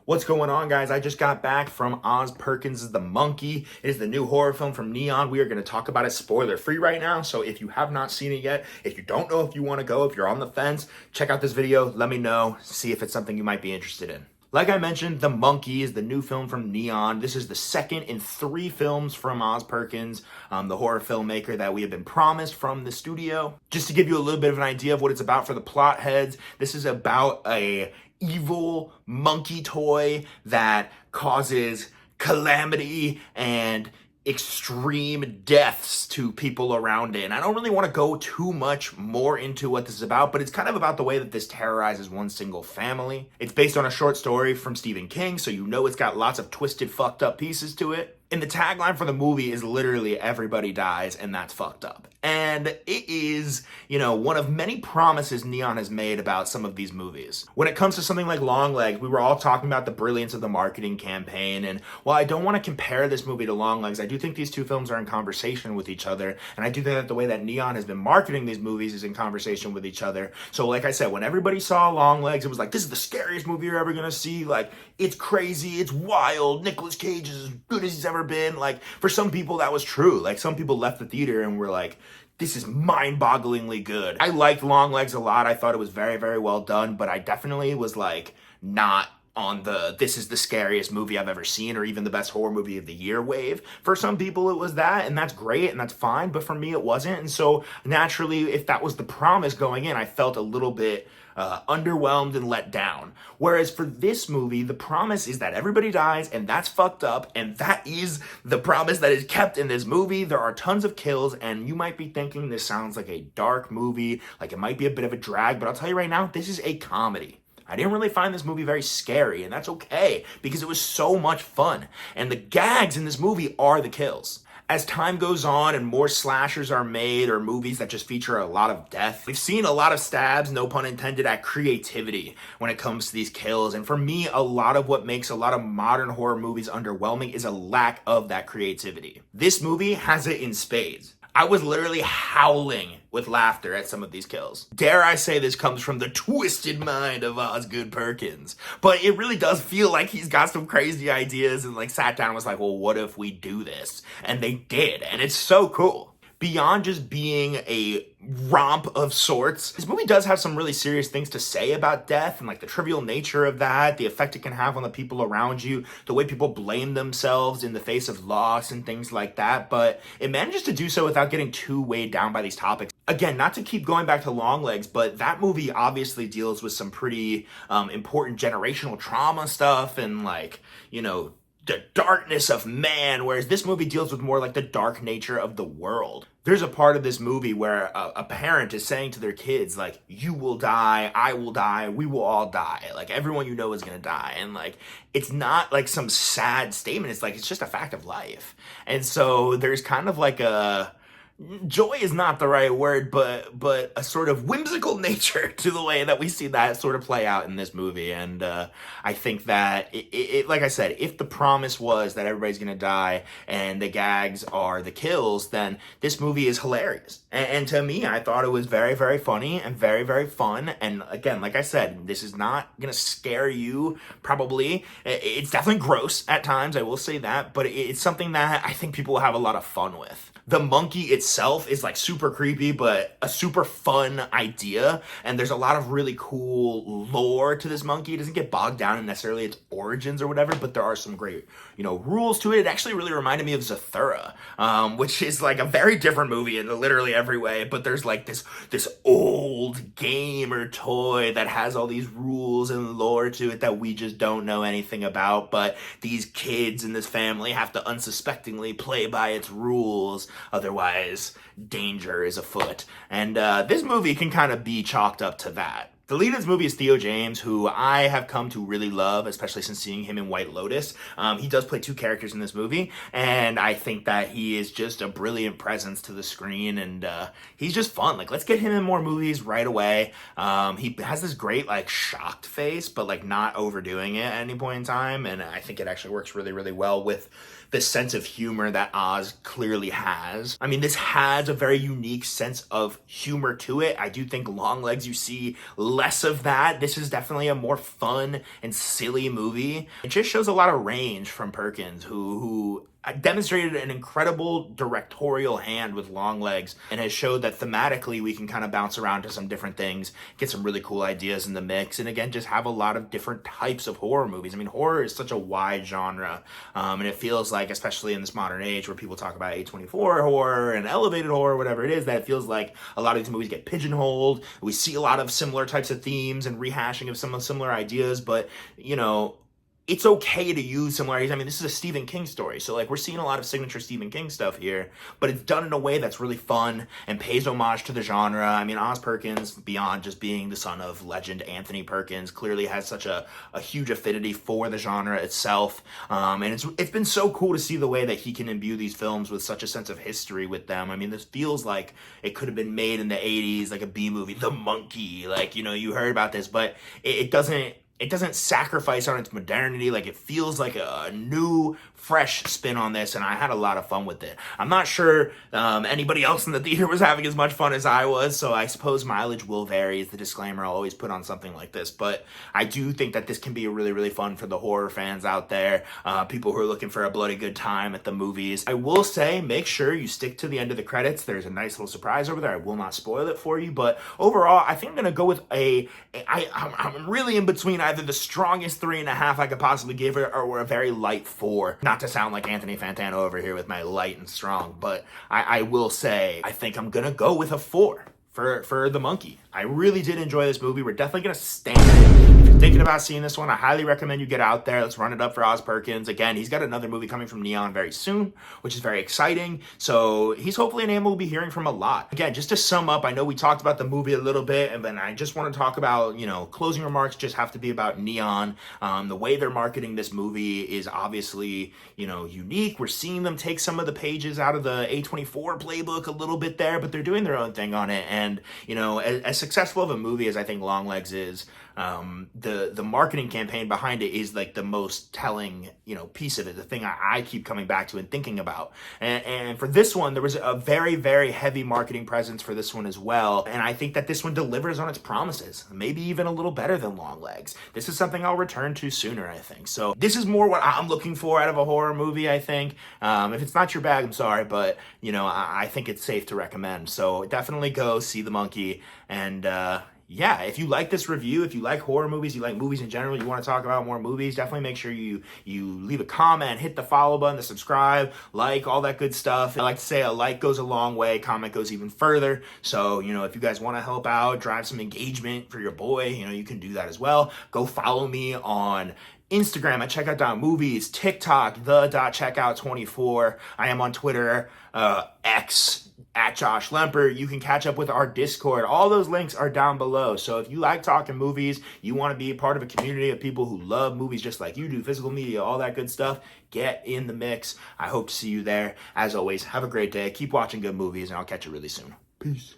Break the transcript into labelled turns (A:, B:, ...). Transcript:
A: What's going on, guys? I just got back from Osgood Perkins The Monkey. It is the new horror film from Neon. We are going to talk about it spoiler free right now. So if you have not seen it yet, if you don't know if you want to go, if you're on the fence, check out this video. Let me know. See if it's something you might be interested in. Like I mentioned, The Monkey is the new film from Neon. This is the second in 3 films from Osgood Perkins, the horror filmmaker that we have been promised from the studio. Just to give you a little bit of an idea of what it's about for the plot heads, this is about a evil monkey toy that causes calamity and extreme deaths to people around it. And I don't really want to go too much more into what this is about, but it's kind of about the way that this terrorizes one single family. It's based on a short story from Stephen King, so you know it's got lots of twisted, fucked up pieces to it. And the tagline for the movie is literally everybody dies and that's fucked up. And it is, one of many promises Neon has made about some of these movies. When it comes to something like Longlegs, we were all talking about the brilliance of the marketing campaign. And while I don't want to compare this movie to Longlegs, I do think these two films are in conversation with each other. And I do think that the way that Neon has been marketing these movies is in conversation with each other. So like I said, when everybody saw Longlegs, it was like, this is the scariest movie you're ever going to see. Like, it's crazy, it's wild, Nicolas Cage is as good as he's ever been. Like, for some people that was true. Like, some people left the theater and were like, this is mind-bogglingly good. I liked Longlegs a lot. I thought it was very, very well done, but I definitely was like not on the this is the scariest movie I've ever seen or even the best horror movie of the year wave. For some people it was that, and that's great and that's fine, but for me it wasn't. And so naturally, if that was the promise going in, I felt a little bit underwhelmed and let down. Whereas for this movie, the promise is that everybody dies and that's fucked up, and that is the promise that is kept in this movie. There are tons of kills, and you might be thinking this sounds like a dark movie, like it might be a bit of a drag, but I'll tell you right now, this is a comedy. I didn't really find this movie very scary, and that's okay because it was so much fun. And the gags in this movie are the kills. As time goes on and more slashers are made or movies that just feature a lot of death, we've seen a lot of stabs, no pun intended, at creativity when it comes to these kills. And for me, a lot of what makes a lot of modern horror movies underwhelming is a lack of that creativity. This movie has it in spades. I was literally howling with laughter at some of these kills. Dare I say this comes from the twisted mind of Osgood Perkins. But it really does feel like he's got some crazy ideas and sat down and was like, well, what if we do this? And they did, and it's so cool. Beyond just being a romp of sorts, this movie does have some really serious things to say about death and the trivial nature of that, the effect it can have on the people around you, the way people blame themselves in the face of loss and things like that. But it manages to do so without getting too weighed down by these topics. Again, not to keep going back to Longlegs, but that movie obviously deals with some pretty important generational trauma stuff and the darkness of man, whereas this movie deals with more the dark nature of the world. There's a part of this movie where a parent is saying to their kids, you will die, I will die, we will all die. Everyone you know is gonna die. And it's not some sad statement. It's just a fact of life. And so there's kind of joy is not the right word, but a sort of whimsical nature to the way that we see that sort of play out in this movie. And I think that, like I said, if the promise was that everybody's going to die and the gags are the kills, then this movie is hilarious. And to me, I thought it was very, very funny and very, very fun. And again, like I said, this is not going to scare you, probably. It's definitely gross at times, I will say that, but it's something that I think people will have a lot of fun with. The monkey itself is super creepy, but a super fun idea. And there's a lot of really cool lore to this monkey. It doesn't get bogged down in necessarily its origins or whatever, but there are some great, rules to it. It actually really reminded me of Zathura, which is a very different movie in literally every way. But there's this old game or toy that has all these rules and lore to it that we just don't know anything about. But these kids in this family have to unsuspectingly play by its rules. Otherwise, danger is afoot. And this movie can kind of be chalked up to that. The lead of this movie is Theo James, who I have come to really love, especially since seeing him in White Lotus. He does play 2 characters in this movie, and I think that he is just a brilliant presence to the screen, and he's just fun. Let's get him in more movies right away. He has this great, shocked face, but, not overdoing it at any point in time, and I think it actually works really, really well with the sense of humor that Oz clearly has. This has a very unique sense of humor to it. I do think Longlegs, you see less of that. This is definitely a more fun and silly movie. It just shows a lot of range from Perkins, who demonstrated an incredible directorial hand with Longlegs and has showed that thematically we can kind of bounce around to some different things, get some really cool ideas in the mix, and again, just have a lot of different types of horror movies. I mean, horror is such a wide genre, and it feels like, especially in this modern age where people talk about A24 horror and elevated horror, whatever it is, that it feels like a lot of these movies get pigeonholed. We see a lot of similar types of themes and rehashing of some similar ideas, but, you know, it's okay to use similarities. I mean, this is a Stephen King story, so like we're seeing a lot of signature Stephen King stuff here, but it's done in a way that's really fun and pays homage to the genre. I mean, Oz Perkins, beyond just being the son of legend Anthony Perkins, clearly has such a huge affinity for the genre itself, and it's been so cool to see the way that he can imbue these films with such a sense of history with them. I mean, this feels like it could have been made in the 80s, like a B movie, The Monkey, like, you know, you heard about this, but it doesn't sacrifice on its modernity. Like, it feels like a new, fresh spin on this, and I had a lot of fun with it. I'm not sure anybody else in the theater was having as much fun as I was, so I suppose mileage will vary is the disclaimer I'll always put on something like this, but I do think that this can be really, really fun for the horror fans out there, people who are looking for a bloody good time at the movies. I will say, make sure you stick to the end of the credits. There's a nice little surprise over there. I will not spoil it for you, but overall, I think I'm going to go with I'm really in between either the strongest 3.5 I could possibly give it or a very light 4. Not to sound like Anthony Fantano over here with my light and strong, but I will say I think I'm gonna go with a 4 for The Monkey. I really did enjoy this movie. We're definitely gonna stand it. If you're thinking about seeing this one, I highly recommend you get out there. Let's run it up for Oz Perkins. Again, he's got another movie coming from Neon very soon, which is very exciting. So he's hopefully a name we'll be hearing from a lot. Again, just to sum up, I know we talked about the movie a little bit, and then I just want to talk about, you know, closing remarks just have to be about Neon. The way they're marketing this movie is obviously, you know, unique. We're seeing them take some of the pages out of the A24 playbook a little bit there, but they're doing their own thing on it. And, you know, as successful of a movie as I think Longlegs is, the marketing campaign behind it is like the most telling, you know, piece of it, the thing I keep coming back to and thinking about. And for this one, there was a very, very heavy marketing presence for this one as well. And I think that this one delivers on its promises, maybe even a little better than Longlegs. This is something I'll return to sooner, I think. So this is more what I'm looking for out of a horror movie, I think. If it's not your bag, I'm sorry, but, you know, I think it's safe to recommend. So definitely go see The Monkey. And yeah, if you like this review, if you like horror movies, you like movies in general, you want to talk about more movies, definitely make sure you leave a comment, hit the follow button, the subscribe, like, all that good stuff. I like to say a like goes a long way, comment goes even further. So, you know, if you guys want to help out, drive some engagement for your boy, you know, you can do that as well. Go follow me on Instagram at checkout.movies, TikTok, the.checkout24. I am on Twitter, X, at Josh Lemper. You can catch up with our Discord. All those links are down below. So if you like talking movies, you want to be a part of a community of people who love movies just like you do, physical media, all that good stuff, get in the mix. I hope to see you there. As always, have a great day. Keep watching good movies, and I'll catch you really soon. Peace.